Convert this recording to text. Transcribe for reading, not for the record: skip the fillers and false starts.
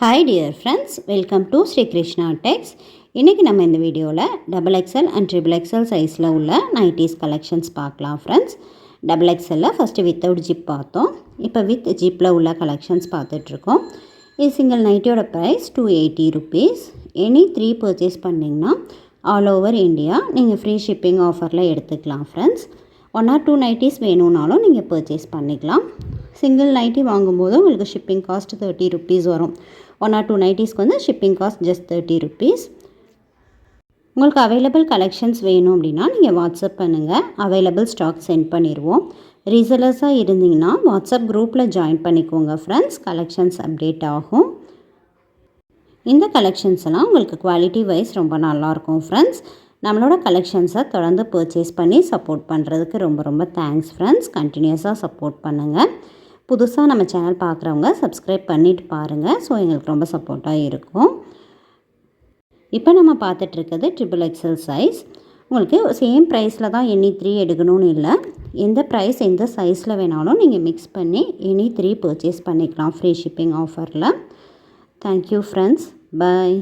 Hi dear friends, welcome to Sri Krishna Tex. இன்றைக்கி நம்ம இந்த வீடியோவில் XXL அண்ட் XXL சைஸில் உள்ள நைட்டிஸ் கலெக்ஷன்ஸ் பார்க்கலாம் ஃப்ரெண்ட்ஸ். XXLல் ஃபஸ்ட்டு வித்தவுட் ஜிப் பார்த்தோம். இப்போ வித் ஜிப்பில் உள்ள கலெக்ஷன்ஸ் பார்த்துட்ருக்கோம். இது சிங்கிள் நைட்டியோட ப்ரைஸ் 280 ருபீஸ். எனி 3 பர்ச்சேஸ் பண்ணிங்கன்னா ஆல் ஓவர் இந்தியா நீங்கள் ஃப்ரீ ஷிப்பிங் ஆஃபரில் எடுத்துக்கலாம் ஃப்ரெண்ட்ஸ். 1 or 2 நைட்டிஸ் வேணும்னாலும் நீங்கள் பர்ச்சேஸ் பண்ணிக்கலாம். சிங்கிள் நைட்டி வாங்கும்போது உங்களுக்கு ஷிப்பிங் காஸ்ட் 30 ருபீஸ் வரும். 1 or 2 நைட்டிஸ்க்கு வந்து ஷிப்பிங் காஸ்ட் ஜஸ்ட் 30 ருபீஸ். உங்களுக்கு அவைலபிள் கலெக்ஷன்ஸ் வேணும் அப்படின்னா நீங்கள் வாட்ஸ்அப் பண்ணுங்கள், அவைலபிள் ஸ்டாக் சென்ட் பண்ணிடுவோம். ரீசெலர்ஸாக இருந்தீங்கன்னா வாட்ஸ்அப் குரூப்பில் ஜாயின் பண்ணிக்கோங்க ஃப்ரெண்ட்ஸ், கலெக்ஷன்ஸ் அப்டேட் ஆகும். இந்த கலெக்ஷன்ஸ் எல்லாம் உங்களுக்கு குவாலிட்டி வைஸ் ரொம்ப நல்லாயிருக்கும் ஃப்ரெண்ட்ஸ். நம்மளோட கலெக்ஷன்ஸை தொடர்ந்து பர்ச்சேஸ் பண்ணி சப்போர்ட் பண்ணுறதுக்கு ரொம்ப ரொம்ப தேங்க்ஸ் ஃப்ரெண்ட்ஸ். கண்டினியூஸாக சப்போர்ட் பண்ணுங்கள். புதுசாக நம்ம சேனல் பார்க்குறவங்க சப்ஸ்கிரைப் பண்ணிவிட்டு பாருங்கள். ஸோ எங்களுக்கு ரொம்ப சப்போர்ட்டாக இருக்கும். இப்போ நம்ம பார்த்துட்ருக்கிறது XXL சைஸ். உங்களுக்கு சேம் ப்ரைஸில் தான் எனி 3 எடுக்கணும்னு இல்லை. எந்த ப்ரைஸ் எந்த சைஸில் வேணாலும் நீங்கள் மிக்ஸ் பண்ணி எனி 3 பர்ச்சேஸ் பண்ணிக்கலாம் ஃப்ரீ ஷிப்பிங் ஆஃபரில். Thank you friends. பாய்.